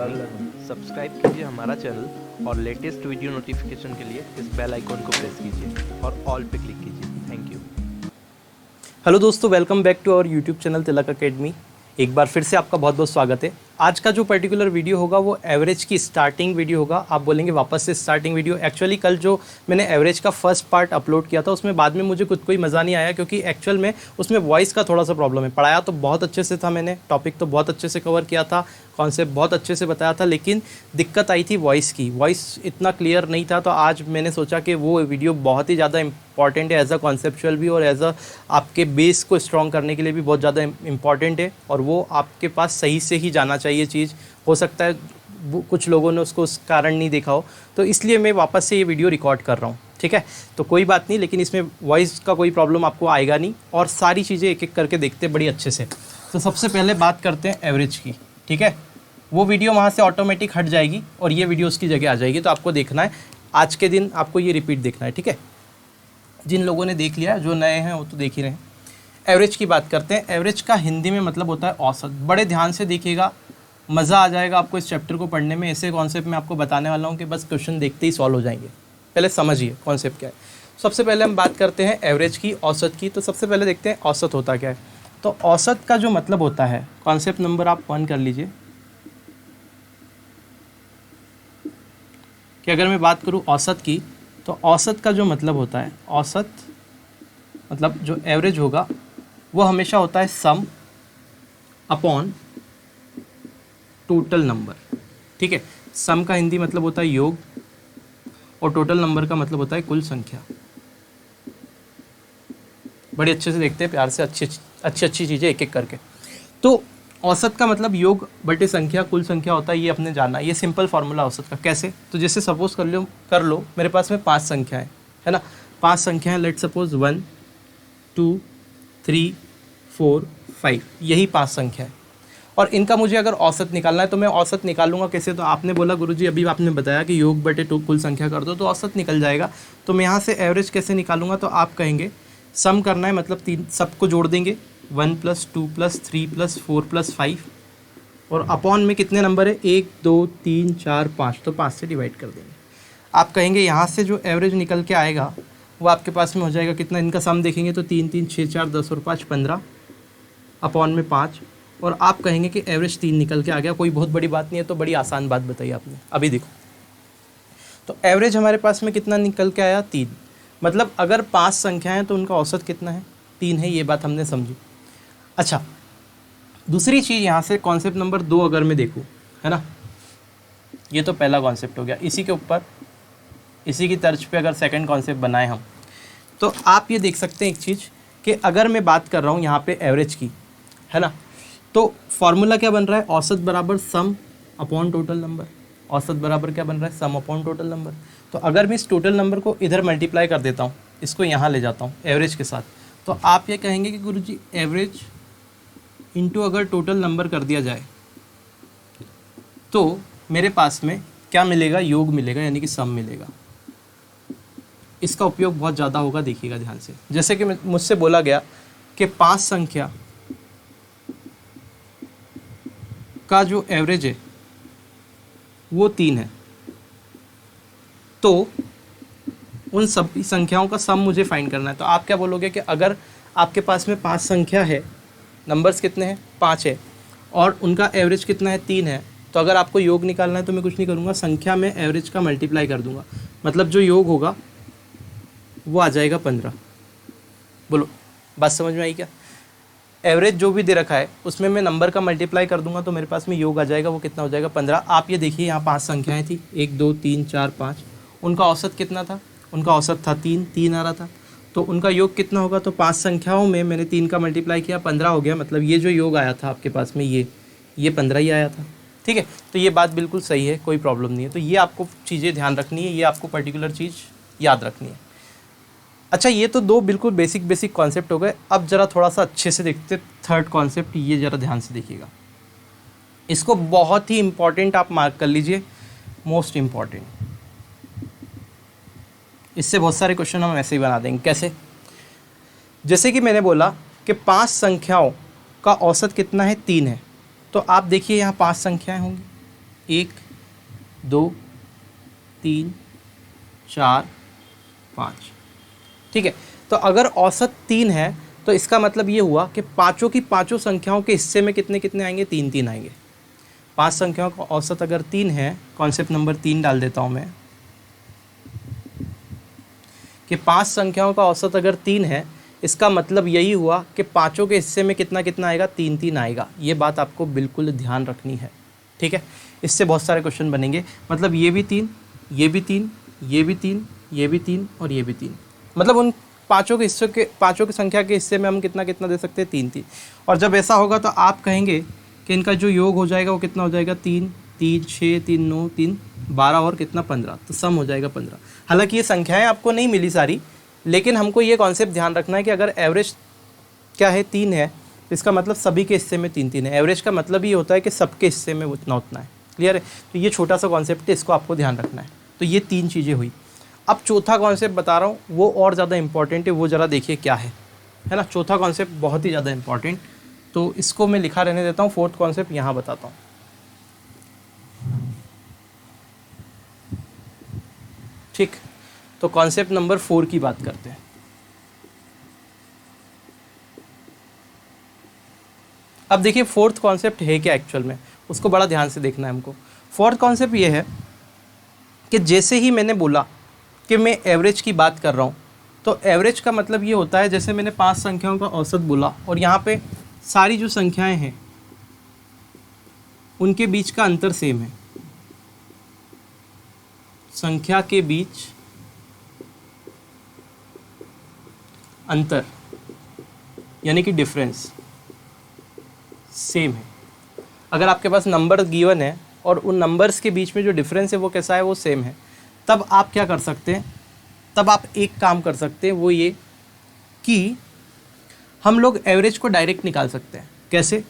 Learning. Subscribe कीजिए हमारा channel और लेटेस्ट वीडियो नोटिफिकेशन के लिए इस बेल आइकॉन को प्रेस कीजिए और ऑल पे क्लिक कीजिए। Thank you. हेलो दोस्तों, welcome back to our YouTube channel Tilak academy. एक बार फिर से आपका बहुत बहुत स्वागत है। आज का जो पर्टिकुलर वीडियो होगा वो एवरेज की स्टार्टिंग वीडियो होगा। आप बोलेंगे वापस से स्टार्टिंग वीडियो। एक्चुअली कल जो मैंने एवरेज का फर्स्ट पार्ट अपलोड किया था उसमें बाद में मुझे खुद कोई मज़ा नहीं आया, क्योंकि एक्चुअल में उसमें वॉइस का थोड़ा सा प्रॉब्लम है। पढ़ाया तो बहुत अच्छे से था, मैंने टॉपिक तो बहुत अच्छे से कवर किया था, कॉन्सेप्ट बहुत अच्छे से बताया था, लेकिन दिक्कत आई थी वॉइस की। वॉइस इतना क्लियर नहीं था, तो आज मैंने सोचा कि वो वीडियो बहुत ही ज़्यादा इंपॉर्टेंट है, एज अ कॉन्सेप्चुअल भी और एज अ आपके बेस को स्ट्रॉन्ग करने के लिए भी बहुत ज़्यादा इंपॉर्टेंट है, और वो आपके पास सही से ही जाना चाहिए चीज़। हो सकता है कुछ लोगों ने उसको उस कारण नहीं देखा हो, तो इसलिए मैं वापस से ये वीडियो रिकॉर्ड कर रहा हूँ। ठीक है, तो कोई बात नहीं, लेकिन इसमें वॉइस का कोई प्रॉब्लम आपको आएगा नहीं, और सारी चीज़ें एक एक करके देखते हैं बड़ी अच्छे से। तो सबसे पहले बात करते हैं एवरेज की। ठीक है, वो वीडियो वहाँ से ऑटोमेटिक हट जाएगी और ये वीडियो उसकी जगह आ जाएगी, तो आपको देखना है आज के दिन, आपको ये रिपीट देखना है। ठीक है, जिन लोगों ने देख लिया, जो नए हैं वो तो देख ही रहे हैं। एवरेज की बात करते हैं। एवरेज का हिंदी में मतलब होता है औसत। बड़े ध्यान से देखिएगा, मज़ा आ जाएगा आपको इस चैप्टर को पढ़ने में। ऐसे कॉन्सेप्ट मैं आपको बताने वाला हूँ कि बस क्वेश्चन देखते ही सॉल्व हो जाएंगे। पहले समझिए कॉन्सेप्ट क्या है। सबसे पहले हम बात करते हैं एवरेज की, औसत की। तो सबसे पहले देखते हैं औसत होता क्या है। तो औसत का जो मतलब होता है, कॉन्सेप्ट नंबर आप 1 कर लीजिए, कि अगर मैं बात करूँ औसत की, तो औसत का जो मतलब होता है, औसत मतलब जो एवरेज होगा वो हमेशा होता है सम अपॉन टोटल नंबर। ठीक है, सम का हिंदी मतलब होता है योग, और टोटल नंबर का मतलब होता है कुल संख्या। बड़े अच्छे से देखते हैं, प्यार से अच्छी चीज़ें एक एक करके। तो औसत का मतलब योग बटे संख्या, कुल संख्या होता है, ये अपने जाना। ये सिंपल फार्मूला औसत का। कैसे? तो जैसे सपोज कर लो मेरे पास में 5 संख्याएं है ना, 5 संख्याएं। लेट सपोज 1 2 3 4 5, यही 5 संख्या है, और इनका मुझे अगर औसत निकालना है तो मैं औसत निकालूंगा कैसे? तो आपने बोला गुरुजी अभी आपने बताया कि योग बटे कुल संख्या कर दो तो औसत निकल जाएगा। तो मैं यहाँ से एवरेज कैसे निकालूंगा? तो आप कहेंगे सम करना है, मतलब 3 सबको जोड़ देंगे, 1 + 2 + 3 + 4 + 5, और अपॉन में कितने नंबर है? 1 2 3 4 5, तो 5 से डिवाइड कर देंगे। आप कहेंगे यहाँ से जो एवरेज निकल के आएगा वो आपके पास में हो जाएगा कितना? इनका सम देखेंगे तो 3 3 6 4 10 और 5 15, अपॉन में 5, और आप कहेंगे कि एवरेज 3 निकल के आ गया। कोई बहुत बड़ी बात नहीं है, तो बड़ी आसान बात बताई आपने। अभी देखो, तो एवरेज हमारे पास में कितना निकल के आया? 3। मतलब अगर 5 संख्याएं हैं तो उनका औसत कितना है? 3 है। ये बात हमने समझी। अच्छा, दूसरी चीज़ यहाँ से कॉन्सेप्ट नंबर 2 अगर मैं देखूँ, है ना, ये तो पहला कॉन्सेप्ट हो गया। इसी के ऊपर, इसी की तर्ज पे अगर सेकंड कॉन्सेप्ट बनाए हम, तो आप ये देख सकते हैं एक चीज़, कि अगर मैं बात कर रहा हूँ यहाँ पे एवरेज की, है ना, तो फॉर्मूला क्या बन रहा है? औसत बराबर सम अपॉन टोटल नंबर। औसत बराबर क्या बन रहा है? सम अपॉन टोटल नंबर। तो अगर मैं इस टोटल नंबर को इधर मल्टीप्लाई कर देता हूँ, इसको यहाँ ले जाता हूँ एवरेज के साथ, तो आप ये कहेंगे कि गुरुजी एवरेज इंटू अगर टोटल नंबर कर दिया जाए तो मेरे पास में क्या मिलेगा? योग मिलेगा, यानी कि सम मिलेगा। इसका उपयोग बहुत ज़्यादा होगा, देखिएगा ध्यान से। जैसे कि मुझसे बोला गया कि 5 संख्या का जो एवरेज है वो 3 है, तो उन सभी संख्याओं का सम मुझे फाइंड करना है। तो आप क्या बोलोगे कि अगर आपके पास में 5 संख्या है, नंबर्स कितने हैं? 5 है, और उनका एवरेज कितना है? 3 है। तो अगर आपको योग निकालना है तो मैं कुछ नहीं करूँगा, संख्या में एवरेज का मल्टीप्लाई कर दूंगा, मतलब जो योग होगा वो आ जाएगा 15। बोलो, बात समझ में आई क्या? एवरेज जो भी दे रखा है उसमें मैं नंबर का मल्टीप्लाई कर दूंगा तो मेरे पास में योग आ जाएगा, वो कितना हो जाएगा? 15। आप ये देखिए, यहाँ 5 संख्याएं थी, 1 2 3 4 5, उनका औसत कितना था? उनका औसत था 3 आ रहा था, तो उनका योग कितना होगा? तो 5 संख्याओं में मैंने 3 का मल्टीप्लाई किया, 15 हो गया। मतलब ये जो योग आया था आपके पास में, ये 15 ही आया था। ठीक है, तो ये बात बिल्कुल सही है, कोई प्रॉब्लम नहीं है। तो ये आपको चीज़ें ध्यान रखनी है, ये आपको पर्टिकुलर चीज़ याद रखनी है। अच्छा, ये तो 2 बिल्कुल बेसिक कॉन्सेप्ट हो गए। अब ज़रा थोड़ा सा अच्छे से देखते थर्ड कॉन्सेप्ट। ये ज़रा ध्यान से देखिएगा, इसको बहुत ही इंपॉर्टेंट आप मार्क कर लीजिए, मोस्ट इम्पॉर्टेंट। इससे बहुत सारे क्वेश्चन हम ऐसे ही बना देंगे। कैसे? जैसे कि मैंने बोला कि 5 संख्याओं का औसत कितना है? 3 है। तो आप देखिए यहाँ 5 संख्याएं होंगी, 1 2 3 4 5। ठीक है, तो अगर औसत 3 है तो इसका मतलब ये हुआ कि पाँचों की पाँचों संख्याओं के हिस्से में कितने कितने आएंगे, 3 3 आएंगे। 5 संख्याओं का औसत अगर 3 है, कॉन्सेप्ट नंबर 3 डाल देता हूँ मैं, कि 5 संख्याओं का औसत अगर 3 है, इसका मतलब यही हुआ कि पाँचों के हिस्से में कितना कितना आएगा, 3 3 आएगा। ये बात आपको बिल्कुल ध्यान रखनी है। ठीक है, इससे बहुत सारे क्वेश्चन बनेंगे। मतलब ये भी 3, ये भी 3, ये भी 3, ये भी 3 और ये भी 3, मतलब उन पाँचों के हिस्सों के, पाँचों की संख्या के हिस्से में हम कितना कितना दे सकते हैं, 3 3। और जब ऐसा होगा तो आप कहेंगे कि इनका जो योग हो जाएगा वो कितना हो जाएगा, 3 3 6 3 9 3 12 और कितना 15, तो सम हो जाएगा 15। हालांकि ये संख्याएं आपको नहीं मिली सारी, लेकिन हमको ये कॉन्सेप्ट ध्यान रखना है कि अगर एवरेज क्या है, 3 है, तो इसका मतलब सभी के हिस्से में 3 3 है। एवरेज का मतलब ये होता है कि सबके हिस्से में उतना उतना है। क्लियर है? तो ये छोटा सा कॉन्सेप्ट है, इसको आपको ध्यान रखना है। तो ये 3 चीज़ें हुई। अब चौथा कॉन्सेप्ट बता रहा हूँ, वो और ज़्यादा इंपॉर्टेंट है, वो ज़रा देखिए क्या है ना। चौथा कॉन्सेप्ट बहुत ही ज़्यादा इंपॉर्टेंट, तो इसको मैं लिखा रहने देता हूँ। फोर्थ कॉन्सेप्ट यहाँ बताता हूँ। ठीक, तो कॉन्सेप्ट नंबर 4 की बात करते हैं। अब देखिए फोर्थ कॉन्सेप्ट है क्या एक्चुअल में, उसको बड़ा ध्यान से देखना है हमको। फोर्थ कॉन्सेप्ट ये है कि जैसे ही मैंने बोला कि मैं एवरेज की बात कर रहा हूँ, तो एवरेज का मतलब ये होता है, जैसे मैंने 5 संख्याओं का औसत बोला और यहाँ पे सारी जो संख्याएं हैं उनके बीच का अंतर सेम है। संख्या के बीच अंतर यानी कि डिफरेंस सेम है। अगर आपके पास नंबर गिवन है और उन नंबर्स के बीच में जो डिफरेंस है वो कैसा है, वो सेम है, तब आप क्या कर सकते हैं, तब आप एक काम कर सकते हैं, वो ये कि हम लोग एवरेज को डायरेक्ट निकाल सकते हैं। कैसे?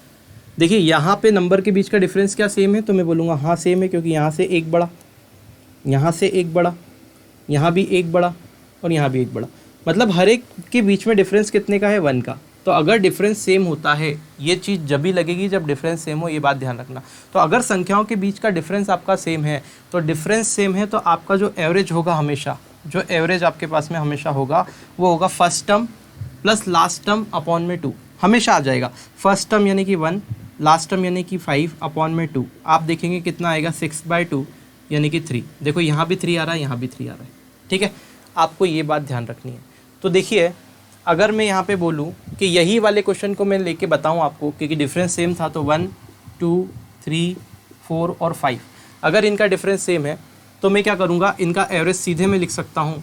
देखिए यहाँ पे नंबर के बीच का डिफरेंस क्या सेम है, तो मैं बोलूँगा हाँ सेम है, क्योंकि यहाँ से एक बड़ा, यहाँ से एक बड़ा, यहाँ भी एक बड़ा और यहाँ भी एक बड़ा, मतलब हर एक के बीच में डिफरेंस कितने का है, 1 का। तो अगर डिफरेंस सेम होता है, ये चीज़ जब भी लगेगी जब डिफरेंस सेम हो, ये बात ध्यान रखना। तो अगर संख्याओं के बीच का डिफरेंस आपका सेम है, तो डिफरेंस सेम है, तो आपका जो एवरेज होगा हमेशा, जो एवरेज आपके पास में हमेशा होगा, वो होगा first term plus last term upon में 2, हमेशा आ जाएगा। फर्स्ट टर्म यानी कि 1, लास्ट टर्म यानी कि 5 अपॉन में 2, आप देखेंगे कितना आएगा, 6/2 यानी कि 3। देखो यहाँ भी 3 आ रहा है, यहाँ भी 3 आ रहा है। ठीक है, आपको ये बात ध्यान रखनी है। तो देखिए अगर मैं यहाँ पे बोलूँ कि यही वाले क्वेश्चन को मैं लेके बताऊँ आपको, क्योंकि डिफरेंस सेम था, तो 1 2 3 4 और 5, अगर इनका डिफरेंस सेम है तो मैं क्या करूँगा, इनका एवरेज सीधे मैं लिख सकता हूँ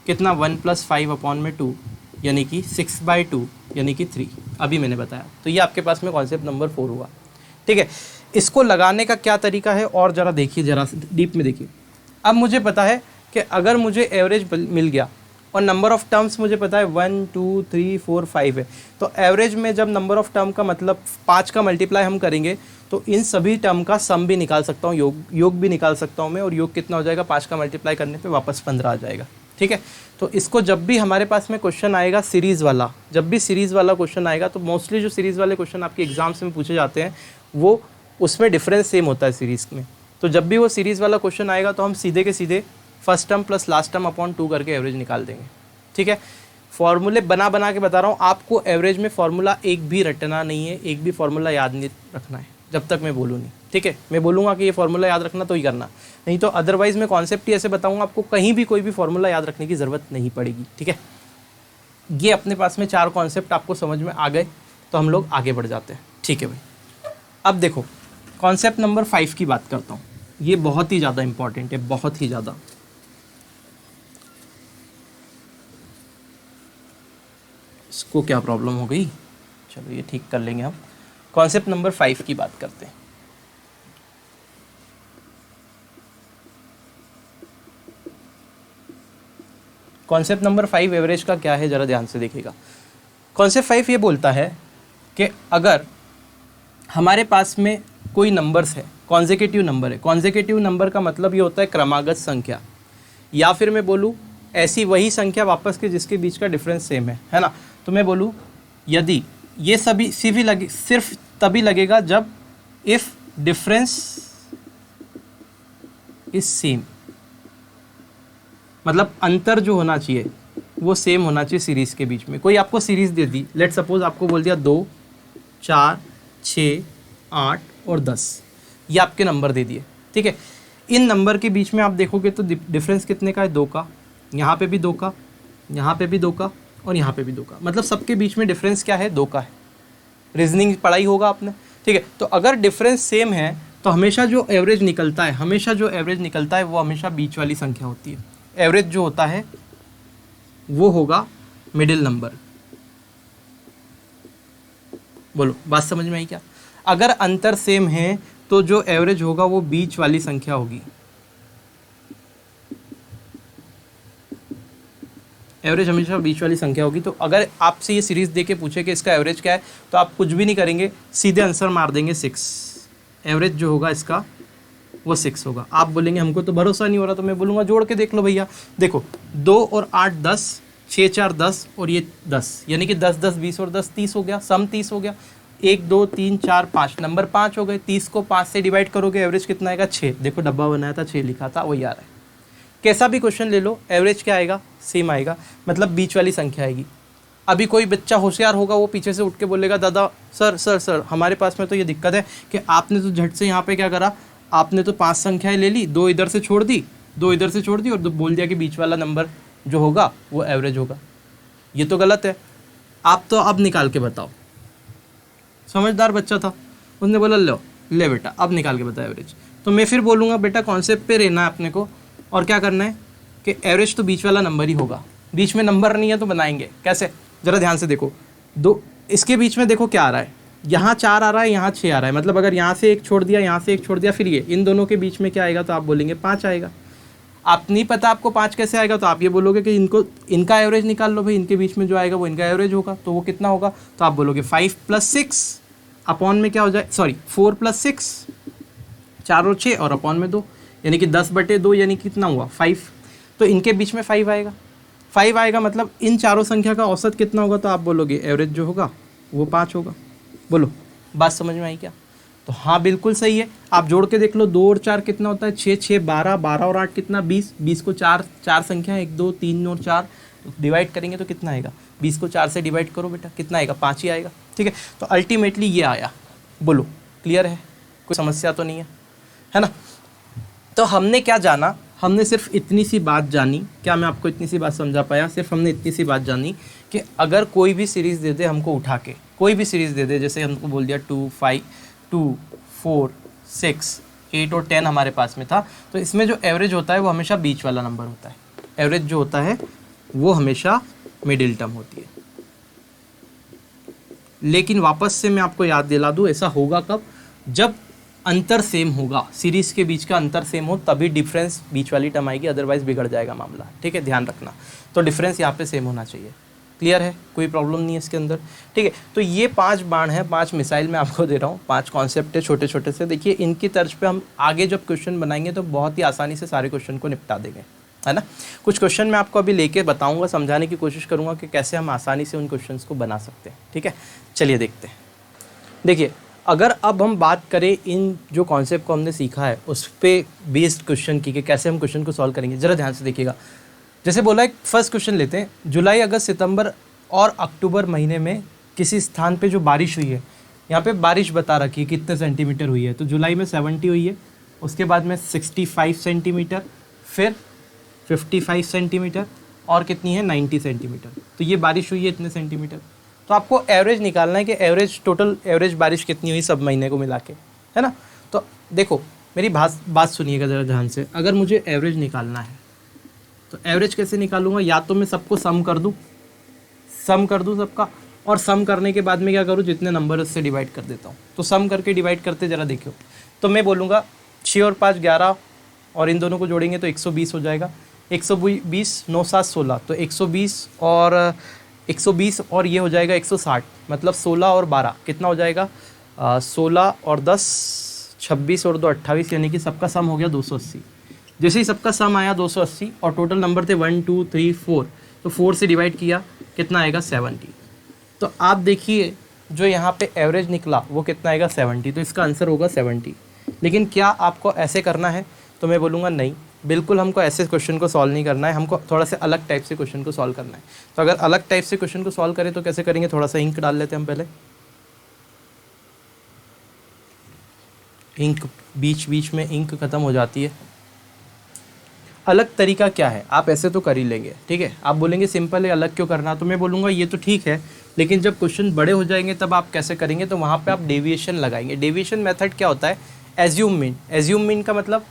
कितना, 1 + 5 अपॉन में 2 यानी कि 6/2 यानी कि 3। अभी मैंने बताया। तो ये आपके पास में कॉन्सेप्ट नंबर 4 हुआ। ठीक है, इसको लगाने का क्या तरीका है, और ज़रा देखिए, ज़रा डीप में देखिए। अब मुझे पता है कि अगर मुझे एवरेज मिल गया और नंबर ऑफ़ टर्म्स मुझे पता है 1 2 3 4 5 है, तो एवरेज में जब नंबर ऑफ़ टर्म का मतलब 5 का मल्टीप्लाई हम करेंगे, तो इन सभी टर्म का सम भी निकाल सकता हूँ, योग भी निकाल सकता हूँ मैं, और योग कितना हो जाएगा, 5 का मल्टीप्लाई करने पे वापस 15 आ जाएगा। ठीक है, तो इसको जब भी हमारे पास में क्वेश्चन आएगा सीरीज़ वाला, जब भी सीरीज़ वाला क्वेश्चन आएगा, तो मोस्टली जो सीरीज़ वाले क्वेश्चन आपके एग्जाम्स में पूछे जाते हैं, वो उसमें डिफरेंस सेम होता है सीरीज़ में। तो जब भी वो सीरीज़ वाला क्वेश्चन आएगा, तो हम सीधे के सीधे first term plus last term upon 2 करके एवरेज निकाल देंगे। ठीक है, फॉर्मूले बना के बता रहा हूँ आपको, एवरेज में फॉर्मूला एक भी रटना नहीं है, एक भी फॉर्मूला याद नहीं रखना है जब तक मैं बोलूँ नहीं। ठीक है, मैं बोलूँगा कि ये फॉर्मूला याद रखना तो ही करना, नहीं तो अदरवाइज़ मैं कॉन्सेप्ट ही ऐसे बताऊँगा, आपको कहीं भी कोई भी फॉर्मूला याद रखने की ज़रूरत नहीं पड़ेगी। ठीक है, ये अपने पास में 4 कॉन्सेप्ट आपको समझ में आ गए, तो हम लोग आगे बढ़ जाते हैं। ठीक है भाई, अब देखो कॉन्सेप्ट नंबर 5 की बात करता हूँ। ये बहुत ही ज़्यादा इंपॉर्टेंट है, बहुत ही ज़्यादा। इसको क्या प्रॉब्लम हो गई, चलो ये ठीक कर लेंगे हम। कॉन्सेप्ट नंबर 5 की बात करते हैं। कॉन्सेप्ट नंबर 5 एवरेज का क्या है, ज़रा ध्यान से देखिएगा। कॉन्सेप्ट 5 ये बोलता है कि अगर हमारे पास में कोई नंबर्स है, कॉन्सेक्यूटिव नंबर है, कॉन्सेक्यूटिव नंबर का मतलब ये होता है क्रमागत संख्या, या फिर मैं बोलूँ ऐसी वही संख्या वापस के जिसके बीच का डिफरेंस सेम है ना। तो मैं बोलूँ यदि ये सिर्फ तभी लगेगा जब इफ़ डिफरेंस इज सेम, मतलब अंतर जो होना चाहिए वो सेम होना चाहिए सीरीज़ के बीच में। कोई आपको सीरीज़ दे दी, लेट सपोज आपको बोल दिया 2, 4, 6, 8 और 10, ये आपके नंबर दे दिए, ठीक है। इन नंबर के बीच में आप देखोगे तो डिफरेंस कितने का है, 2 का, यहाँ पे भी 2 का, यहाँ पे भी 2 का और यहाँ पे भी 2 का, मतलब सबके बीच में डिफरेंस क्या है, 2 का है। रीजनिंग पढ़ाई होगा आपने, ठीक है। तो अगर डिफरेंस सेम है तो हमेशा जो एवरेज निकलता है, वो हमेशा बीच वाली संख्या होती है। एवरेज जो होता है वो होगा मिडिल नंबर। बोलो बात समझ में आई क्या? अगर अंतर सेम है तो जो एवरेज होगा वो बीच वाली संख्या होगी। एवरेज हमेशा बीच वाली संख्या होगी। तो अगर आपसे ये सीरीज देके पूछे कि इसका एवरेज क्या है, तो आप कुछ भी नहीं करेंगे, सीधे आंसर मार देंगे 6। एवरेज जो होगा इसका वो 6 होगा। आप बोलेंगे हमको तो भरोसा नहीं हो रहा, तो मैं बोलूँगा जोड़ के देख लो भैया। देखो 2 और 8 10, 6 4 10 और ये 10, यानी कि 10 10 20 और 10 30 हो गया, सम 30 हो गया। 1 2 3 4 5, नंबर 5 हो गए। 30 को 5 से डिवाइड करोगे, एवरेज कितना आएगा, 6। देखो डब्बा बनाया था, 6 लिखा था, वही आ रहा है। कैसा भी क्वेश्चन ले लो, एवरेज क्या आएगा, सेम आएगा, मतलब बीच वाली संख्या आएगी। अभी कोई बच्चा होशियार होगा, वो पीछे से उठ के बोलेगा दादा सर हमारे पास में तो ये दिक्कत है कि आपने तो झट से यहाँ पे क्या करा, आपने तो 5 संख्याएं ले ली, 2 इधर से छोड़ दी और बोल दिया कि बीच वाला नंबर जो होगा वो एवरेज होगा। ये तो गलत है। आप तो अब निकाल के बताओ। समझदार बच्चा था, उसने बोला ले बेटा अब निकाल के बता एवरेज। तो मैं फिर बोलूँगा बेटा कॉन्सेप्ट पे रहना है अपने को, और क्या करना है कि एवरेज तो बीच वाला नंबर ही होगा। बीच में नंबर नहीं है तो बनाएंगे कैसे, ज़रा ध्यान से देखो। इसके बीच में देखो क्या आ रहा है, यहाँ 4 आ रहा है, यहाँ 6 आ रहा है, मतलब अगर यहाँ से एक छोड़ दिया, यहाँ से एक छोड़ दिया, फिर ये इन दोनों के बीच में क्या आएगा, तो आप बोलेंगे 5 आएगा। आप नहीं पता आपको 5 कैसे आएगा, तो आप ये बोलोगे कि इनका एवरेज निकाल लो भाई, इनके बीच में जो आएगा वो इनका एवरेज होगा, तो वो कितना होगा, तो आप बोलोगे 5 + 6 अपॉन में क्या हो जाए, 4 + 6, 4 और 6 और अपॉन में 2, यानी कि 10/2, यानी कितना हुआ 5। तो इनके बीच में 5 आएगा, मतलब इन चारों संख्या का औसत कितना होगा, तो आप बोलोगे एवरेज जो होगा वो 5 होगा। बोलो बात समझ में आई क्या? तो हाँ बिल्कुल सही है। आप जोड़ के देख लो, 2 और 4 कितना होता है, 6 6 12, 12 और 8 कितना 20, 20 को 4 संख्या 1 2 3 और 4 डिवाइड करेंगे तो कितना आएगा, 20 को 4 से डिवाइड करो बेटा, कितना आएगा, 5 ही आएगा। ठीक है, तो अल्टीमेटली ये आया। बोलो क्लियर है, कोई समस्या तो नहीं है ना? तो हमने क्या जाना, हमने सिर्फ इतनी सी बात जानी। क्या मैं आपको इतनी सी बात समझा पाया? सिर्फ हमने इतनी सी बात जानी कि अगर कोई भी सीरीज़ दे दे हमको उठा के, कोई भी सीरीज़ दे दे, जैसे हमको बोल दिया 2 5 2 4 6 8 और 10 हमारे पास में था, तो इसमें जो एवरेज होता है वो हमेशा बीच वाला नंबर होता है। एवरेज जो होता है वो हमेशा मिडिल टर्म होती है। लेकिन वापस से मैं आपको याद दिला दूँ, ऐसा होगा कब, जब अंतर सेम होगा, सीरीज़ के बीच का अंतर सेम हो, तभी डिफरेंस बीच वाली टर्म आएगी, अदरवाइज बिगड़ जाएगा मामला। ठीक है, ध्यान रखना। तो डिफरेंस यहाँ पे सेम होना चाहिए। क्लियर है, कोई प्रॉब्लम नहीं है इसके अंदर। ठीक है, तो ये 5 बाण है, 5 मिसाइल मैं आपको दे रहा हूँ, 5 कॉन्सेप्ट है छोटे छोटे से। देखिए इनकी तर्ज पे हम आगे जब क्वेश्चन बनाएंगे तो बहुत ही आसानी से सारे क्वेश्चन को निपटा देंगे, है ना। कुछ क्वेश्चन मैं आपको अभी लेके बताऊँगा, समझाने की कोशिश करूँगा कि कैसे हम आसानी से उन क्वेश्चन को बना सकते हैं। ठीक है, चलिए देखते हैं। देखिए अगर अब हम बात करें इन जो कॉन्सेप्ट को हमने सीखा है उस पर बेस्ड क्वेश्चन की, कि कैसे हम क्वेश्चन को सॉल्व करेंगे, ज़रा ध्यान से देखिएगा। जैसे बोला एक फर्स्ट क्वेश्चन लेते हैं, जुलाई अगस्त सितंबर और अक्टूबर महीने में किसी स्थान पे जो बारिश हुई है, यहाँ पे बारिश बता रखी है कितने सेंटीमीटर हुई है। तो जुलाई में 70 हुई है, उसके बाद में 65 सेंटीमीटर, फिर 55 सेंटीमीटर और कितनी है 90 सेंटीमीटर। तो ये बारिश हुई है इतने सेंटीमीटर। तो आपको एवरेज निकालना है कि एवरेज टोटल एवरेज बारिश कितनी हुई सब महीने को मिला के, है ना। तो देखो मेरी बात सुनिएगा ज़रा ध्यान से। अगर मुझे एवरेज निकालना है तो एवरेज कैसे निकालूंगा, या तो मैं सबको सम कर दूं सबका, और सम करने के बाद में क्या करूं, जितने नंबर उससे डिवाइड कर देता हूं। तो सम करके डिवाइड करते ज़रा देखियो। तो मैं बोलूँगा 6 और 5 11 और इन दोनों को जोड़ेंगे तो 120 हो जाएगा। 120 9 7 16, तो 120 और ये हो जाएगा 160, मतलब 16 और 12 कितना हो जाएगा, 16 और 10 26 और 2 28, यानी कि सबका सम हो गया 280। जैसे ही सबका सम आया 280 और टोटल नंबर थे 1 2 3 4, तो 4 से डिवाइड किया कितना आएगा 70। तो आप देखिए जो यहाँ पे एवरेज निकला वो कितना आएगा 70, तो इसका आंसर होगा 70। लेकिन क्या आपको ऐसे करना है, तो मैं बोलूँगा नहीं, बिल्कुल हमको ऐसे क्वेश्चन को सॉल्व नहीं करना है, हमको थोड़ा सा अलग टाइप से क्वेश्चन को सॉल्व करना है। तो अगर अलग टाइप से क्वेश्चन को सॉल्व करें तो कैसे करेंगे, थोड़ा सा इंक डाल लेते हैं हम पहले। इंक बीच बीच में इंक खत्म हो जाती है। अलग तरीका क्या है, आप ऐसे तो कर ही लेंगे, ठीक है। आप बोलेंगे सिंपल है, अलग क्यों करना, तो मैं बोलूँगा ये तो ठीक है, लेकिन जब क्वेश्चन बड़े हो जाएंगे तब आप कैसे करेंगे, तो वहाँ पे आप डेविएशन लगाएंगे। डेविएशन मेथड क्या होता है, एज्यूम मीन। एज्यूम मीन का मतलब,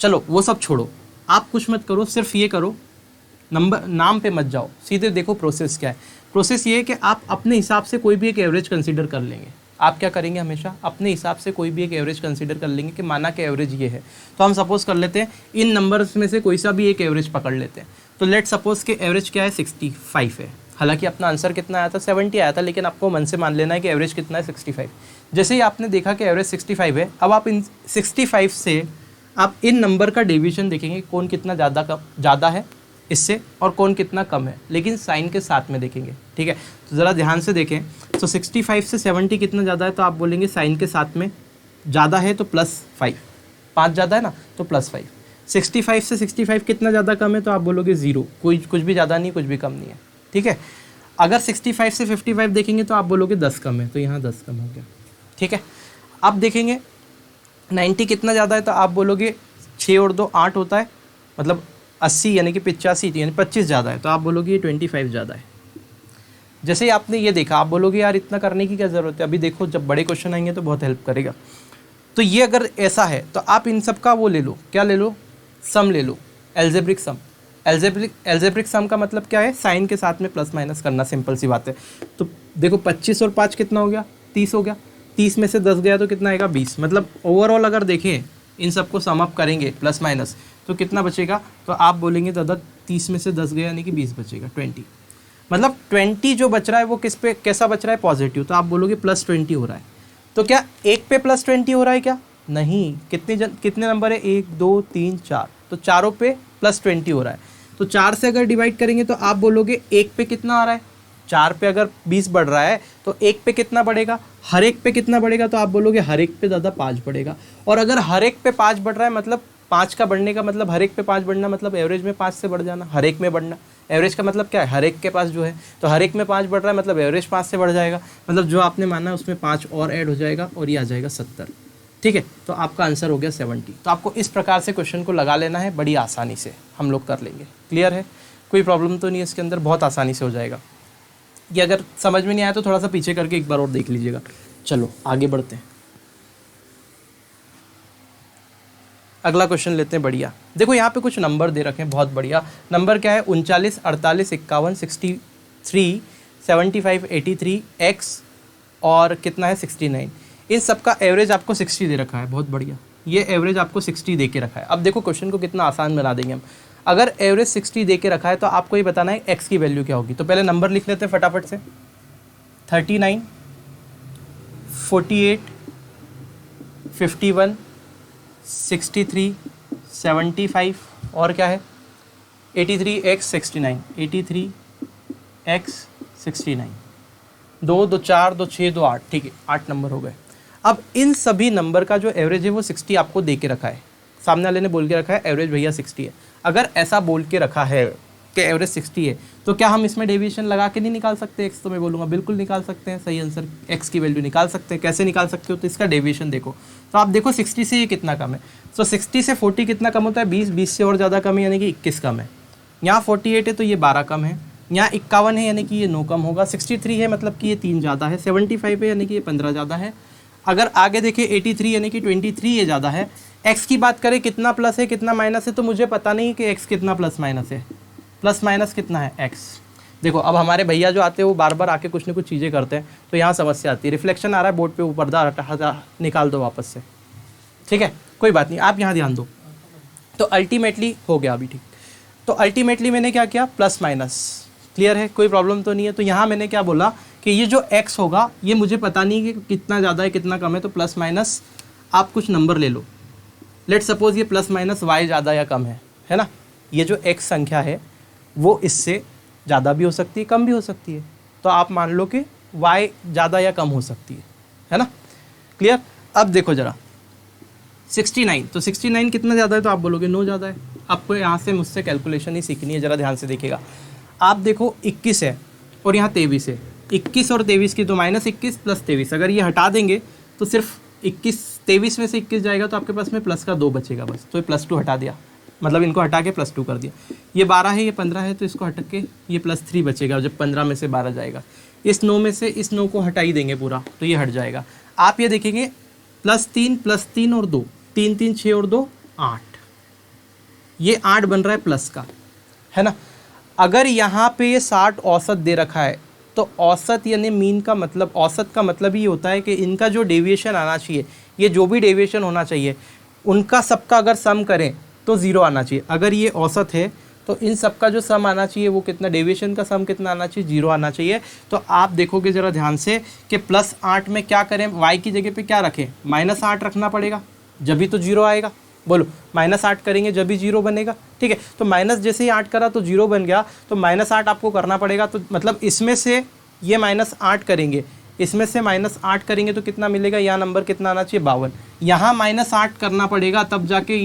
चलो वो सब छोड़ो, आप कुछ मत करो, सिर्फ ये करो, नंबर नाम पे मत जाओ, सीधे देखो प्रोसेस क्या है। प्रोसेस ये है कि आप अपने हिसाब से कोई भी एक एवरेज कंसीडर कर लेंगे। आप क्या करेंगे, हमेशा अपने हिसाब से कोई भी एक एवरेज कंसीडर कर लेंगे कि माना कि एवरेज ये है, तो हम सपोज कर लेते हैं इन नंबर्स में से कोई सा भी एक एवरेज पकड़ लेते हैं। तो लेट सपोज कि एवरेज क्या है, 65 है। हालांकि अपना आंसर कितना आया था, 70 आया था, लेकिन आपको मन से मान लेना है कि एवरेज कितना है, 65। जैसे ही आपने देखा कि एवरेज 65 है, अब आप इन 65 से आप इन नंबर का डेविएशन देखेंगे, कौन कितना ज़्यादा है इससे और कौन कितना कम है, लेकिन साइन के साथ में देखेंगे, ठीक है। तो ज़रा ध्यान से देखें, तो 65 से 70 कितना ज़्यादा है, तो आप बोलेंगे साइन के साथ में ज़्यादा है तो +5, 5 ज़्यादा है ना तो +5। 65 से 65 कितना ज़्यादा कम है, तो आप बोलोगे 0, कुछ भी ज़्यादा नहीं, कुछ भी कम नहीं है, ठीक है। अगर 65 से 55 देखेंगे तो आप बोलोगे 10 कम है, तो यहाँ 10 कम हो गया, ठीक है। अब देखेंगे 90 कितना ज़्यादा है, तो आप बोलोगे 6 और 2 8 होता है, मतलब 80 यानी कि 85 यानी 25 ज़्यादा है, तो आप बोलोगे ये 25 ज़्यादा है। जैसे ही आपने ये देखा, आप बोलोगे यार इतना करने की क्या ज़रूरत है, अभी देखो जब बड़े क्वेश्चन आएंगे तो बहुत हेल्प करेगा। तो ये अगर ऐसा है तो आप इन सब का वो ले लो, क्या ले लो, सम ले लो, एल्जेब्रिक सम। एल्जेब्रिक सम का मतलब क्या है, साइन के साथ में प्लस माइनस करना, सिंपल सी बात है। तो देखो 25 और 5 कितना हो गया, 30 हो गया, 30 में से 10 गया तो कितना आएगा, 20। मतलब ओवरऑल अगर देखें इन सबको सम अप करेंगे प्लस माइनस तो कितना बचेगा, तो आप बोलेंगे दादा 30 में से 10 गया यानी कि 20 बचेगा, 20। मतलब 20 जो बच रहा है वो किस पे कैसा बच रहा है, पॉजिटिव, तो आप बोलोगे +20 हो रहा है। तो क्या एक पे +20 हो रहा है क्या, नहीं, कितने नंबर है, 1 2 3 4, तो चारों पे +20 हो रहा है। तो 4 से अगर डिवाइड करेंगे तो आप बोलोगे एक पे कितना आ रहा है, 4 पे अगर 20 बढ़ रहा है तो एक पे कितना बढ़ेगा, हर एक पे कितना बढ़ेगा, तो आप बोलोगे हर एक पे दादा 5 बढ़ेगा। और अगर हर एक पे 5 बढ़ रहा है मतलब 5 का बढ़ने का मतलब हर एक पे 5 बढ़ना, मतलब एवरेज में 5 से बढ़ जाना, हर एक में बढ़ना। एवरेज का मतलब क्या है, हर एक के पास जो है, तो हर एक में 5 बढ़ रहा है मतलब एवरेज 5 से बढ़ जाएगा, मतलब जो आपने माना है उसमें 5 और ऐड हो जाएगा और ये आ जाएगा 70, ठीक है। तो आपका आंसर हो गया 70। तो आपको इस प्रकार से क्वेश्चन को लगा लेना है, बड़ी आसानी से हम लोग कर लेंगे। क्लियर है, कोई प्रॉब्लम तो नहीं है इसके अंदर, बहुत आसानी से हो जाएगा। ये अगर समझ में नहीं आया तो थोड़ा सा पीछे करके एक बार और देख लीजिएगा। चलो आगे बढ़ते हैं, अगला क्वेश्चन लेते हैं। बढ़िया, देखो यहाँ पे कुछ नंबर दे रखे हैं, बहुत बढ़िया। नंबर क्या है, 39 48 51 63 75 83 x और कितना है 69। इन सब का एवरेज आपको 60 दे रखा है, बहुत बढ़िया। ये एवरेज आपको 60 दे के रखा है। अब देखो क्वेश्चन को कितना आसान बना देंगे हम। अगर एवरेज 60 दे के रखा है तो आपको ये बताना है x की वैल्यू क्या होगी। तो पहले नंबर लिख लेते हैं फटाफट से, 39 48 51 63 75 और क्या है 83x 69, 83x 69, 2 2 4 2 6 2 8, ठीक है 8 नंबर हो गए। अब इन सभी नंबर का जो एवरेज है वो 60 आपको दे के रखा है, सामने वाले ने बोल के रखा है एवरेज भैया 60 है। अगर ऐसा बोल के रखा है कि एवरेज 60 है तो क्या हम इसमें डेविएशन लगा के नहीं निकाल सकते x? तो मैं बोलूँगा बिल्कुल निकाल सकते हैं, सही आंसर x की वैल्यू निकाल सकते हैं। कैसे निकाल सकते हो, तो इसका डेविएशन देखो। तो आप देखो 60 से ये कितना कम है, तो 60 से 40 कितना कम होता है, 20, 20 से और ज़्यादा कम है यानी कि 21 कम है। यहाँ 48 है तो ये 12 कम है, यहाँ 51 है यानी कि ये 9 कम होगा, 63 है मतलब कि ये 3 ज़्यादा है, 75 है यानी कि ये 15 ज़्यादा है। अगर आगे देखें 83 यानी कि 23 ये ज़्यादा है। x की बात करें कितना प्लस है कितना माइनस है, तो मुझे पता नहीं कि x कितना प्लस माइनस है, प्लस माइनस कितना है x। देखो अब हमारे भैया जो आते हैं वो बार बार आके कुछ ना कुछ चीज़ें करते हैं, तो यहाँ समस्या आती है। रिफ्लेक्शन आ रहा है बोर्ड पे, वो पर्दा हटा निकाल दो वापस से, ठीक है कोई बात नहीं, आप यहाँ ध्यान दो। तो अल्टीमेटली हो गया अभी, ठीक। तो अल्टीमेटली मैंने क्या किया, प्लस माइनस, क्लियर है, कोई प्रॉब्लम तो नहीं है। तो यहाँ मैंने क्या बोला कि ये जो x होगा ये मुझे पता नहीं कि कितना ज़्यादा है कितना कम है, तो प्लस माइनस आप कुछ नंबर ले लो। लेट सपोज ये प्लस माइनस y ज़्यादा या कम है ना। ये जो x संख्या है वो इससे ज़्यादा भी हो सकती है कम भी हो सकती है, तो आप मान लो कि y ज़्यादा या कम हो सकती है ना। क्लियर। अब देखो ज़रा, 69, तो 69 कितना ज़्यादा है, तो आप बोलोगे 9 ज़्यादा है। आपको यहाँ से मुझसे कैलकुलेशन ही सीखनी है, ज़रा ध्यान से देखिएगा। आप देखो 21 है और यहाँ 23 है, 21 और 23 की तो -21 + 23, अगर ये हटा देंगे तो सिर्फ 23 में से 21 जाएगा तो आपके पास में प्लस का 2 बचेगा बस, तो ये +2 हटा दिया, मतलब इनको हटा के +2 कर दिया। ये 12 है, ये 15 है, तो इसको हट के ये +3 बचेगा जब 15 में से 12 जाएगा। इस 9 में से इस 9 को हटा ही देंगे पूरा, तो ये हट जाएगा। आप ये देखेंगे +3 और 2, 3 3 6 और 2 8, ये 8 बन रहा है प्लस का, है ना। अगर यहाँ पे ये 60 औसत दे रखा है तो औसत यानी मीन का मतलब, औसत का मतलब ये होता है कि इनका जो डेविएशन आना चाहिए, ये जो भी डेविएशन होना चाहिए उनका सबका अगर सम करें तो 0 आना चाहिए। अगर ये औसत है तो इन सब का जो सम आना चाहिए वो कितना, डेविएशन का सम कितना आना चाहिए, 0 आना चाहिए। तो आप देखोगे ज़रा ध्यान से कि +8 में क्या करें, y की जगह पे क्या रखें, -8 रखना पड़ेगा, जब भी तो 0 आएगा। बोलो -8 करेंगे जब भी 0 बनेगा, ठीक है। तो माइनस जैसे ही 8 करा तो 0 बन गया, तो -8 आपको करना पड़ेगा। तो मतलब इसमें से ये -8 करेंगे, इसमें से -8 करेंगे तो कितना मिलेगा, यहाँ नंबर कितना आना चाहिए 52, यहाँ -8 करना पड़ेगा, तब जाके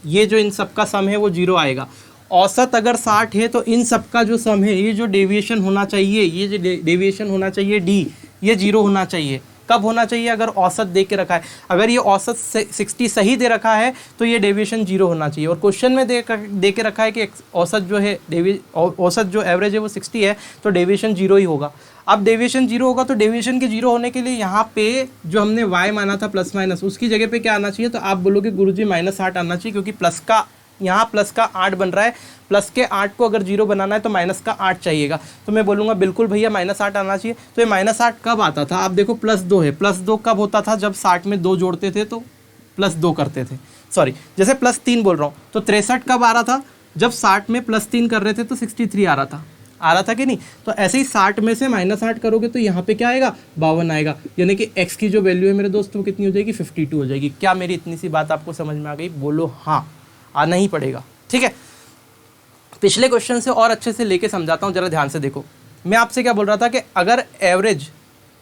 ये जो इन सब का सम है वो 0 आएगा। औसत अगर 60 है तो इन सब का जो सम है, ये जो डेविएशन होना चाहिए, ये जो डेविएशन होना चाहिए D, ये 0 होना चाहिए। कब होना चाहिए, अगर औसत दे के रखा है। अगर ये औसत 60 सही दे रखा है तो ये डेविएशन 0 होना चाहिए। और क्वेश्चन में दे के रखा है कि औसत जो है औसत जो एवरेज है वो 60 है, तो डेविएशन 0 ही होगा। अब डेविएशन 0 होगा तो डेविएशन के 0 होने के लिए यहाँ पे जो हमने y माना था प्लस माइनस, उसकी जगह पे क्या आना चाहिए, तो आप बोलोगे गुरुजी -8 आना चाहिए, क्योंकि प्लस का यहाँ प्लस का 8 बन रहा है, प्लस के 8 को अगर 0 बनाना है तो माइनस का 8 चाहिएगा। तो मैं बोलूँगा बिल्कुल भैया -8 आना चाहिए। तो ये -8 कब आता था, आप देखो +2 है, +2 कब होता था, जब 60 में 2 जोड़ते थे तो +2 करते थे, सॉरी जैसे +3 बोल रहा हूँ। तो 63 कब आ रहा था, जब 60 में +3 कर रहे थे तो 63 आ रहा था कि नहीं। तो ऐसे ही 60 में से -8 करोगे तो यहाँ पे क्या आएगा, 52 आएगा, यानी कि x की जो वैल्यू है मेरे दोस्त वो कितनी हो जाएगी, 52 हो जाएगी। क्या मेरी इतनी सी बात आपको समझ में आ गई, बोलो हाँ, आना ही पड़ेगा, ठीक है। पिछले क्वेश्चन से और अच्छे से लेके समझाता हूँ, जरा ध्यान से देखो। मैं आपसे क्या बोल रहा था कि अगर एवरेज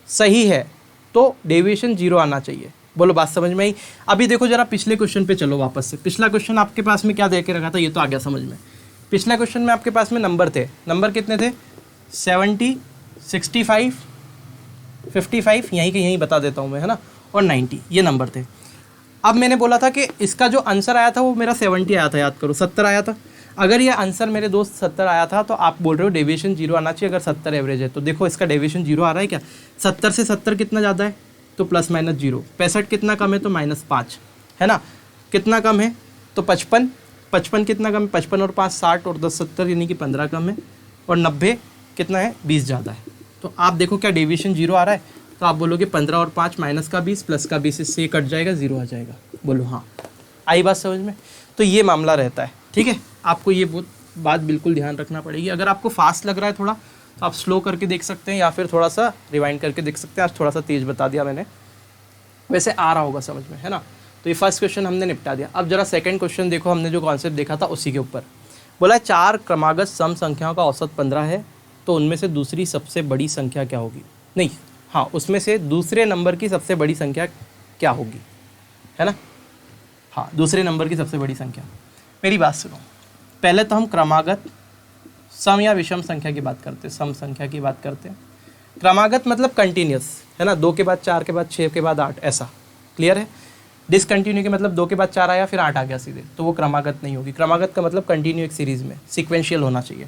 सही है तो डेविएशन 0 आना चाहिए। बोलो बात समझ में आई। अभी देखो जरा पिछले क्वेश्चन पे चलो वापस से। पिछला क्वेश्चन आपके पास में क्या दे के रखा था, ये तो आ गया समझ में। पिछले क्वेश्चन में आपके पास में नंबर थे, नंबर कितने थे, 70, 65, 55, यहीं के यहीं बता देता हूँ मैं, है ना, और 90, ये नंबर थे। अब मैंने बोला था कि इसका जो आंसर आया था वो मेरा 70 आया था, याद करो 70 आया था। अगर ये आंसर मेरे दोस्त 70 आया था तो आप बोल रहे हो डेविएशन 0 आना चाहिए, अगर 70 एवरेज है। तो देखो इसका डेविएशन 0 आ रहा है क्या, 70 से 70 कितना ज़्यादा है, तो +- 0। 65 कितना कम है, तो -5, है ना। कितना कम है, तो 55 कितना कम है, 55 और 5 60 और 10 70, यानी कि 15 कम है। और 90 कितना है, 20 ज़्यादा है। तो आप देखो क्या डेविएशन 0 आ रहा है, तो आप बोलोगे 15 और 5 -20 +20, इससे कट जाएगा, 0 आ जाएगा। बोलो हाँ, आई बात समझ में। तो ये मामला रहता है, ठीक है। आपको ये बात बिल्कुल ध्यान रखना पड़ेगी। अगर आपको फास्ट लग रहा है थोड़ा तो आप स्लो करके देख सकते हैं, या फिर थोड़ा सा रिवाइंड करके देख सकते हैं। आज थोड़ा सा तेज़ बता दिया मैंने, वैसे आ रहा होगा समझ में, है ना। तो ये फर्स्ट क्वेश्चन हमने निपटा दिया। अब जरा सेकंड क्वेश्चन देखो, हमने जो कॉन्सेप्ट देखा था उसी के ऊपर बोला 4 क्रमागत सम संख्याओं का औसत 15 है, तो उनमें से दूसरी सबसे बड़ी संख्या क्या होगी, नहीं हाँ, उसमें से दूसरे नंबर की सबसे बड़ी संख्या क्या होगी, है ना। हाँ, दूसरे नंबर की सबसे बड़ी संख्या। मेरी बात सुनो, पहले तो हम क्रमागत सम या विषम संख्या की बात करते हैं, सम संख्या की बात करते हैं। क्रमागत मतलब कंटिन्यूस, है ना, 2 के बाद 4 के बाद 6 के बाद 8, ऐसा क्लियर है। डिसकंटिन्यू के मतलब 2 के बाद 4 आया फिर 8 आ गया सीधे, तो वो क्रमागत नहीं होगी। क्रमागत का मतलब कंटिन्यू, एक सीरीज़ में सिक्वेंशियल होना चाहिए,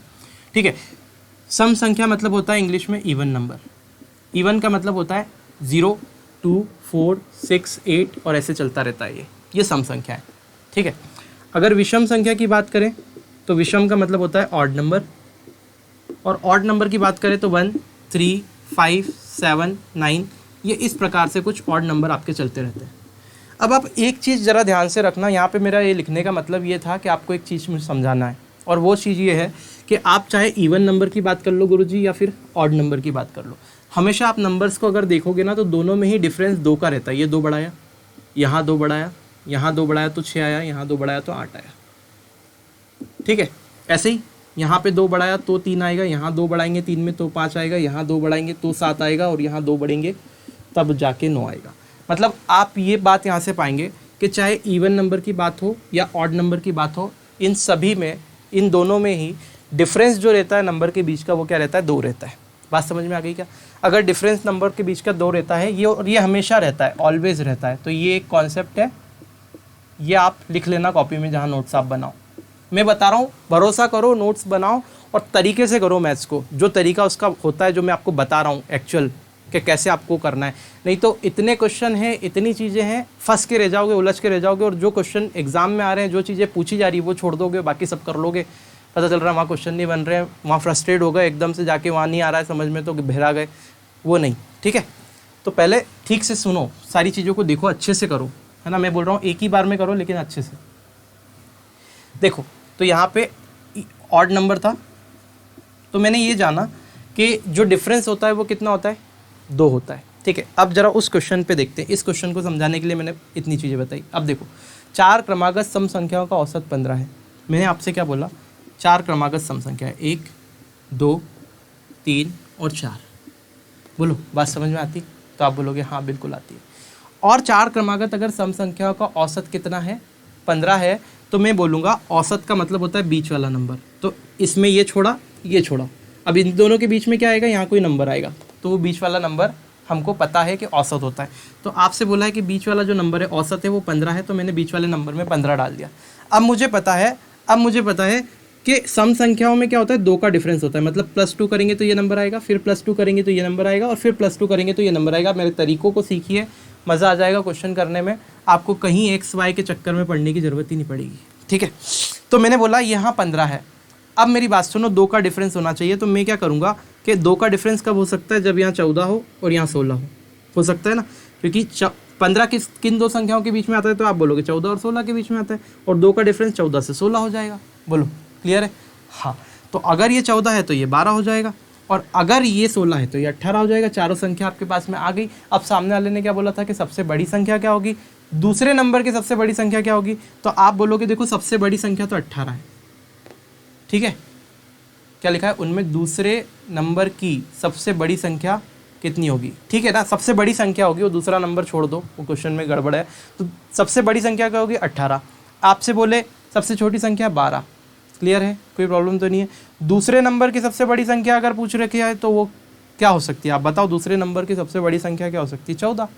ठीक है। सम संख्या मतलब होता है इंग्लिश में इवन नंबर। इवन का मतलब होता है 0, 2, 4, 6, 8 और ऐसे चलता रहता है, ये सम संख्या है, ठीक है। अगर विषम संख्या की बात करें तो विषम का मतलब होता है ऑड नंबर, और ऑड नंबर की बात करें तो 1, 3, 5, 7, 9, ये इस प्रकार से कुछ ऑड नंबर आपके चलते रहते हैं। अब आप एक चीज़ ज़रा ध्यान से रखना, यहाँ पे मेरा ये लिखने का मतलब ये था कि आपको एक चीज़ मुझे समझाना है, और वो चीज़ ये है कि आप चाहे इवन नंबर की बात कर लो गुरुजी, या फिर ऑड नंबर की बात कर लो, हमेशा आप नंबर्स को अगर देखोगे ना तो दोनों में ही डिफरेंस 2 का रहता है। ये 2 बढ़ाया, यहाँ 2 बढ़ाया, यहाँ 2 बढ़ाया तो 6 आया, यहाँ 2 बढ़ाया तो 8 आया, ठीक है। ऐसे ही यहाँ पे 2 बढ़ाया तो 3 आएगा, यहाँ 2 बढ़ाएंगे 3 में तो 5 आएगा, यहाँ 2 बढ़ाएंगे तो 7 आएगा, और यहाँ 2 बढ़ेंगे तब जाके 9 आएगा। मतलब आप ये बात यहाँ से पाएंगे कि चाहे इवन नंबर की बात हो या ऑड नंबर की बात हो, इन सभी में, इन दोनों में ही डिफरेंस जो रहता है नंबर के बीच का वो क्या रहता है, 2 रहता है। बात समझ में आ गई क्या? अगर डिफरेंस नंबर के बीच का 2 रहता है, ये और ये हमेशा रहता है, ऑलवेज रहता है, तो ये एक कॉन्सेप्ट है, ये आप लिख लेना कॉपी में जहाँ नोट्स आप बनाओ। मैं बता रहा हूँ, भरोसा करो, नोट्स बनाओ और तरीके से करो मैथ्स को, जो तरीका उसका होता है, जो मैं आपको बता रहा हूँ एक्चुअल कि कैसे आपको करना है। नहीं तो इतने क्वेश्चन हैं, इतनी चीज़ें हैं, फंस के रह जाओगे, उलझ के रह जाओगे, और जो क्वेश्चन एग्जाम में आ रहे हैं, जो चीज़ें पूछी जा रही है वो छोड़ दोगे, बाकी सब कर लोगे। पता चल रहा है वहाँ क्वेश्चन नहीं बन रहे हैं, वहाँ फ्रस्ट्रेट हो गए, एकदम से जाके वहाँ नहीं आ रहा है समझ में तो बहरा गए, वो नहीं, ठीक है। तो पहले ठीक से सुनो, सारी चीज़ों को देखो, अच्छे से करो, है ना। मैं बोल रहा हूँ एक ही बार में करो, लेकिन अच्छे से देखो। तो यहाँ पे ऑड नंबर था, तो मैंने ये जाना कि जो डिफरेंस होता है वो कितना होता है, 2 होता है, ठीक है। अब जरा उस क्वेश्चन पे देखते हैं। इस क्वेश्चन को समझाने के लिए मैंने इतनी चीज़ें बताई। अब देखो, 4 क्रमागत सम संख्याओं का औसत 15 है। मैंने आपसे क्या बोला, 4 क्रमागत सम संख्या है, 1 2 3 और 4। बोलो बात समझ में आती? तो आप बोलोगे हाँ बिल्कुल आती है। और 4 क्रमागत अगर सम संख्याओं का औसत कितना है, 15 है, तो मैं बोलूँगा औसत का मतलब होता है बीच वाला नंबर। तो इसमें ये छोड़ा, ये छोड़ा, अब इन दोनों के बीच में क्या आएगा, यहाँ कोई नंबर आएगा, तो वो बीच वाला नंबर हमको पता है कि औसत होता है। तो आपसे बोला है कि बीच वाला जो नंबर है औसत है वो 15 है, तो मैंने बीच वाले नंबर में 15 डाल दिया। अब मुझे पता है कि सम संख्याओं में क्या होता है, 2 का डिफरेंस होता है, मतलब +2 करेंगे तो ये नंबर आएगा, फिर +2 करेंगे तो ये नंबर आएगा, और फिर +2 करेंगे तो ये नंबर आएगा। मेरे तरीकों को सीखिए, मज़ा आ जाएगा क्वेश्चन करने में, आपको कहीं XY के चक्कर में पढ़ने की ज़रूरत ही नहीं पड़ेगी, ठीक है। तो मैंने बोला यहाँ 15 है। अब मेरी बात सुनो, 2 का डिफरेंस होना चाहिए, तो मैं क्या करूँगा कि 2 का डिफरेंस कब हो सकता है, जब यहाँ 14 हो और यहाँ 16 हो सकता है ना, क्योंकि 15 किन 2 संख्याओं के बीच में आता है, तो आप बोलोगे 14 और 16 के बीच में आता है, और 2 का डिफरेंस 14 से 16 हो जाएगा। बोलो क्लियर है? हाँ, तो अगर ये 14 है तो ये 12 हो जाएगा, और अगर ये 16 है तो ये 18 हो जाएगा। चारों संख्या आपके पास में आ गई। अब सामने वाले ने क्या बोला था कि सबसे बड़ी संख्या क्या होगी, दूसरे नंबर की सबसे बड़ी संख्या क्या होगी, तो आप बोलोगे देखो सबसे बड़ी संख्या तो 18 है, ठीक है। क्या लिखा है उनमें, दूसरे नंबर की सबसे बड़ी संख्या कितनी होगी, ठीक है ना, सबसे बड़ी संख्या होगी, वो दूसरा नंबर छोड़ दो, वो क्वेश्चन में गड़बड़ है। तो सबसे बड़ी संख्या क्या होगी, 18। आपसे बोले सबसे छोटी संख्या 12, क्लियर है, कोई प्रॉब्लम तो नहीं है। दूसरे नंबर की सबसे बड़ी संख्या अगर पूछ रखी है तो वो क्या हो सकती है, आप बताओ, दूसरे नंबर की सबसे बड़ी संख्या क्या हो सकती है, 14।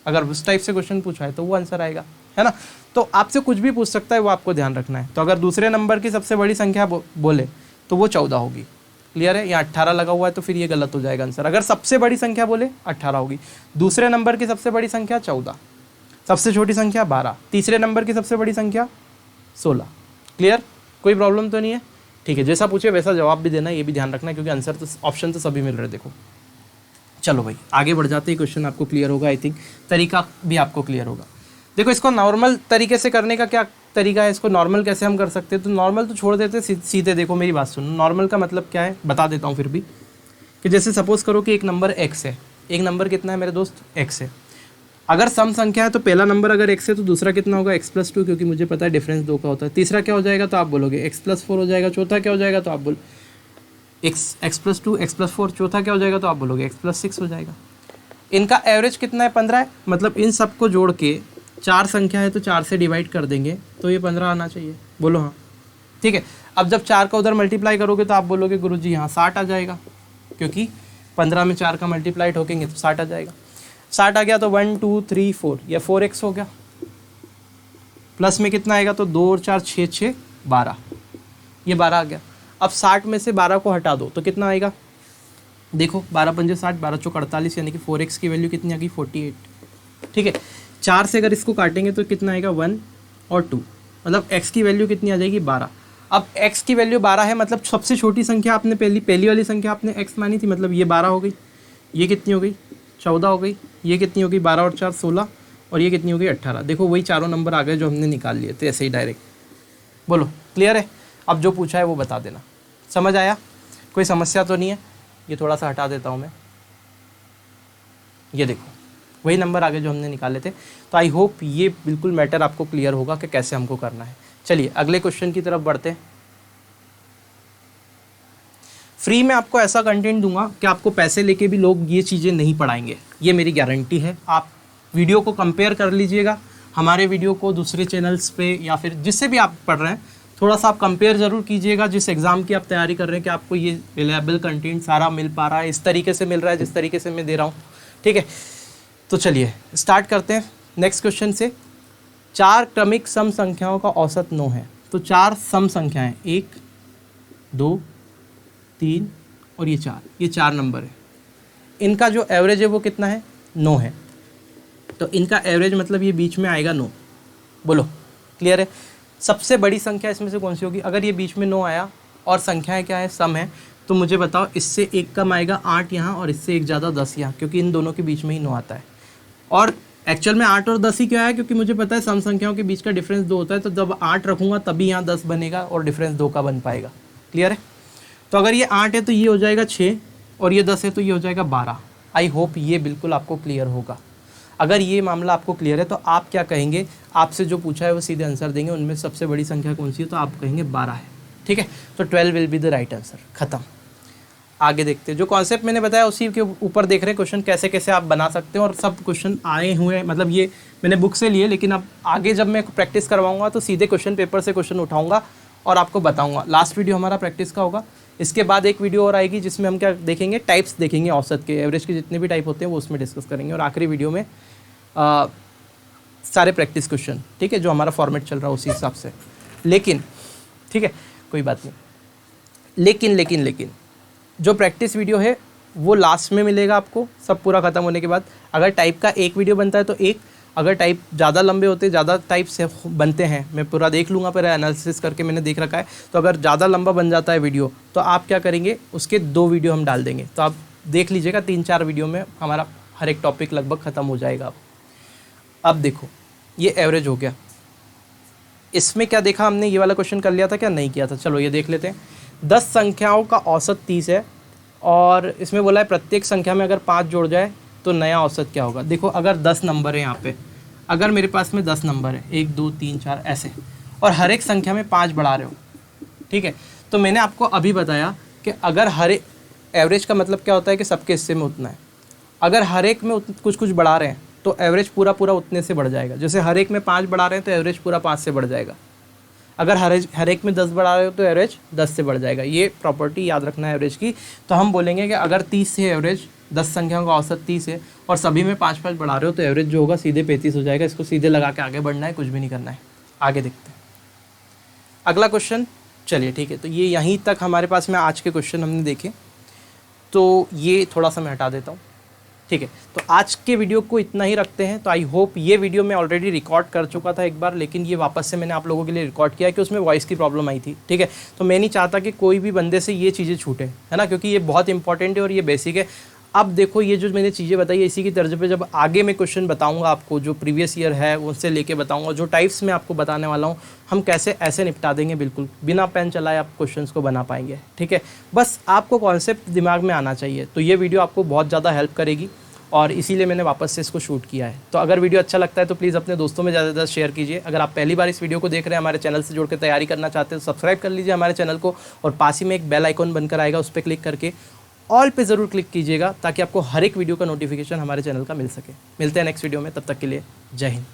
अगर उस टाइप से क्वेश्चन पूछा है तो वो आंसर आएगा, है ना। तो आपसे कुछ भी पूछ सकता है, वो आपको ध्यान रखना है। तो अगर दूसरे नंबर की सबसे बड़ी संख्या बोले तो वो 14 होगी, क्लियर है। यहाँ 18 लगा हुआ है तो फिर ये गलत हो जाएगा आंसर। अगर सबसे बड़ी संख्या बोले 18 होगी, दूसरे नंबर की सबसे बड़ी संख्या 14, सबसे छोटी संख्या 12, तीसरे नंबर की सबसे बड़ी संख्या 16, क्लियर, कोई प्रॉब्लम तो नहीं है, ठीक है। जैसा पूछे वैसा जवाब भी देना, ये भी ध्यान रखना, क्योंकि आंसर तो ऑप्शन तो सभी मिल रहे हैं। देखो चलो भाई आगे बढ़ जाते ही, क्वेश्चन आपको क्लियर होगा, आई थिंक तरीका भी आपको क्लियर होगा। देखो इसको नॉर्मल तरीके से करने का क्या तरीका है, इसको नॉर्मल कैसे हम कर सकते हैं, तो नॉर्मल तो छोड़ देते सीधे। देखो मेरी बात सुनो, नॉर्मल का मतलब क्या है बता देता हूँ फिर भी, कि जैसे सपोज करो कि एक नंबर x है, एक नंबर कितना है मेरे दोस्त, x है। अगर सम संख्या है तो पहला नंबर अगर x है तो दूसरा कितना होगा, x+2, क्योंकि मुझे पता है डिफरेंस 2 का होता है। तीसरा क्या हो जाएगा, तो आप बोलोगे x+4 हो जाएगा। चौथा क्या हो जाएगा, तो आप बोल x+2 x+4। चौथा क्या हो जाएगा, तो आप बोलोगे x+6 हो जाएगा। इनका एवरेज कितना है, 15 है, मतलब इन सबको जोड़ के 4 संख्या है तो 4 से डिवाइड कर देंगे तो ये 15 आना चाहिए। बोलो हाँ, ठीक है। अब जब 4 का उधर मल्टीप्लाई करोगे तो आप बोलोगे गुरुजी यहाँ 60 आ जाएगा, क्योंकि 15 में 4 का मल्टीप्लाई ठोकेंगे तो 60 आ जाएगा। 60 आ गया तो 1 2 3 4, या 4x हो गया। प्लस में कितना आएगा, तो 2 और 4 6 6 12, ये 12 आ गया। अब 60 में से 12 को हटा दो तो कितना आएगा, देखो 12 पंजे 60, 12 चौक 48, यानी कि 4x की वैल्यू कितनी आ गई, 48, ठीक है। 4 से अगर इसको काटेंगे तो कितना आएगा, 1 और 2, मतलब x की वैल्यू कितनी आ जाएगी, 12। अब x की वैल्यू 12 है, मतलब सबसे छोटी संख्या आपने पहली वाली संख्या आपने x मानी थी, मतलब ये 12 हो गई। ये कितनी हो गई, 14 हो गई। ये कितनी हो गई, 12 और 4 16, और ये कितनी हो गई, 18। देखो वही चारों नंबर आ गए जो हमने निकाल लिए थे, ऐसे ही डायरेक्ट। बोलो क्लियर है। अब जो पूछा है वो बता देना, समझ आया, कोई समस्या तो नहीं है। ये थोड़ा सा हटा देता हूँ मैं, ये देखो वही नंबर आगे जो हमने निकाले थे। तो आई होप ये बिल्कुल मैटर आपको क्लियर होगा कि कैसे हमको करना है। चलिए अगले क्वेश्चन की तरफ बढ़ते हैं। फ्री में आपको ऐसा कंटेंट दूंगा कि आपको पैसे लेके भी लोग ये चीज़ें नहीं पढ़ाएंगे, ये मेरी गारंटी है। आप वीडियो को कंपेयर कर लीजिएगा, हमारे वीडियो को दूसरे चैनल्स पे या फिर जिससे भी आप पढ़ रहे हैं थोड़ा सा आप कंपेयर ज़रूर कीजिएगा, जिस एग्ज़ाम की आप तैयारी कर रहे हैं कि आपको ये रिलायबल कंटेंट सारा मिल पा रहा है, इस तरीके से मिल रहा है जिस तरीके से मैं दे रहा हूँ। ठीक है, तो चलिए स्टार्ट करते हैं नेक्स्ट क्वेश्चन से। 4 क्रमिक सम संख्याओं का औसत 9 है। तो 4 सम संख्याएं 1 2 3 और ये 4, ये 4 नंबर है। इनका जो एवरेज है वो कितना है? 9 है। तो इनका एवरेज मतलब ये बीच में आएगा 9। बोलो क्लियर है? सबसे बड़ी संख्या इसमें से कौन सी होगी? अगर ये बीच में 9 आया और संख्याएं क्या है? सम है, तो मुझे बताओ इससे एक कम आएगा 8 यहाँ और इससे एक ज़्यादा 10 यहाँ, क्योंकि इन दोनों के बीच में ही 9 आता है। और एक्चुअल में 8 और 10 ही क्या है? क्योंकि मुझे पता है सम संख्याओं के बीच का डिफरेंस 2 होता है, तो जब 8 रखूँगा तभी यहाँ 10 बनेगा और डिफरेंस 2 का बन पाएगा। क्लियर है? तो अगर ये 8 है तो ये हो जाएगा 6 और ये 10 है तो ये हो जाएगा 12। आई होप ये बिल्कुल आपको क्लियर होगा। अगर ये मामला आपको क्लियर है तो आप क्या कहेंगे? आपसे जो पूछा है वो सीधे आंसर देंगे, उनमें सबसे बड़ी संख्या कौन सी है? तो आप कहेंगे 12 है। ठीक है, तो 12 will be the right answer. खत्म। आगे देखते हैं। जो कॉन्सेप्ट मैंने बताया उसी के ऊपर देख रहे हैं क्वेश्चन कैसे कैसे आप बना सकते हैं। और सब क्वेश्चन आए हुए हैं, मतलब ये मैंने बुक से लिए, लेकिन अब आगे जब मैं प्रैक्टिस करवाऊंगा तो सीधे क्वेश्चन पेपर से क्वेश्चन उठाऊंगा और आपको बताऊंगा। लास्ट वीडियो हमारा प्रैक्टिस का होगा, इसके बाद एक वीडियो और आएगी जिसमें हम क्या देखेंगे? टाइप्स देखेंगे औसत के, एवरेज के जितने भी टाइप होते हैं वो उसमें डिस्कस करेंगे। और आखिरी वीडियो में सारे प्रैक्टिस क्वेश्चन, ठीक है, जो हमारा फॉर्मेट चल रहा है उसी हिसाब से। लेकिन ठीक है, कोई बात नहीं, लेकिन जो प्रैक्टिस वीडियो है वो लास्ट में मिलेगा आपको, सब पूरा ख़त्म होने के बाद। अगर टाइप का एक वीडियो बनता है तो एक, अगर टाइप ज़्यादा लंबे होते, ज़्यादा टाइप से बनते हैं, मैं पूरा देख लूँगा, पर एनालिसिस करके मैंने देख रखा है, तो अगर ज़्यादा लंबा बन जाता है वीडियो तो आप क्या करेंगे? उसके 2 वीडियो हम डाल देंगे। तो आप देख लीजिएगा 3-4 वीडियो में हमारा हर एक टॉपिक लगभग ख़त्म हो जाएगा। अब देखो ये एवरेज हो गया। इसमें क्या देखा हमने? ये वाला क्वेश्चन कर लिया था क्या? नहीं किया था। चलो ये देख लेते हैं। 10 संख्याओं का औसत 30 है और इसमें बोला है प्रत्येक संख्या में अगर 5 जोड़ जाए तो नया औसत क्या होगा। देखो अगर 10 नंबर है यहाँ पे, अगर मेरे पास में 10 नंबर है 1 2 3 4 ऐसे, और हर एक संख्या में 5 बढ़ा रहे हो, ठीक है, तो मैंने आपको अभी बताया कि अगर हर एक, एवरेज का मतलब क्या होता है कि सबके हिस्से में उतना है। अगर हर एक में कुछ कुछ बढ़ा रहे हैं तो एवरेज पूरा पूरा उतने से बढ़ जाएगा। जैसे हर एक में 5 बढ़ा रहे हैं तो एवरेज पूरा 5 से बढ़ जाएगा। अगर हर एक में 10 बढ़ा रहे हो तो एवरेज 10 से बढ़ जाएगा। ये प्रॉपर्टी याद रखना है एवरेज की। तो हम बोलेंगे कि अगर 30 से एवरेज, 10 संख्याओं का औसत 30 है और सभी में 5-5 बढ़ा रहे हो तो एवरेज जो होगा सीधे 35 हो जाएगा। इसको सीधे लगा के आगे बढ़ना है, कुछ भी नहीं करना है। आगे देखते हैं अगला क्वेश्चन। चलिए ठीक है, तो ये यहीं तक हमारे पास में आज के क्वेश्चन हमने देखे, तो ये थोड़ा सा मैं हटा देता हूँ। ठीक है, तो आज के वीडियो को इतना ही रखते हैं। तो आई होप, ये वीडियो मैं ऑलरेडी रिकॉर्ड कर चुका था एक बार, लेकिन ये वापस से मैंने आप लोगों के लिए रिकॉर्ड किया कि उसमें वॉइस की प्रॉब्लम आई थी। ठीक है, तो मैं नहीं चाहता कि कोई भी बंदे से ये चीज़ें छूटे, है ना, क्योंकि ये बहुत इंपॉर्टेंट है और ये बेसिक है। अब देखो ये जो मैंने चीज़ें बताई है, इसी की तर्ज पे जब आगे मैं क्वेश्चन बताऊंगा आपको, जो प्रीवियस ईयर है उनसे लेके बताऊंगा, जो टाइप्स में आपको बताने वाला हूँ, हम कैसे ऐसे निपटा देंगे, बिल्कुल बिना पेन चलाए आप क्वेश्चंस को बना पाएंगे। ठीक है, बस आपको कॉन्सेप्ट दिमाग में आना चाहिए। तो ये वीडियो आपको बहुत ज़्यादा हेल्प करेगी और इसीलिए मैंने वापस से इसको शूट किया है। तो अगर वीडियो अच्छा लगता है तो प्लीज़ अपने दोस्तों में ज़्यादा से ज़्यादा शेयर कीजिए। अगर आप पहली बार इस वीडियो को देख रहे हैं, हमारे चैनल से जुड़ के तैयारी करना चाहते हैं, तो सब्सक्राइब कर लीजिए हमारे चैनल को, और पास ही में एक बेल आइकॉन बनकर आएगा, उस पर क्लिक करके ऑल पे ज़रूर क्लिक कीजिएगा, ताकि आपको हर एक वीडियो का नोटिफिकेशन हमारे चैनल का मिल सके। मिलते हैं नेक्स्ट वीडियो में, तब तक के लिए जय हिंद।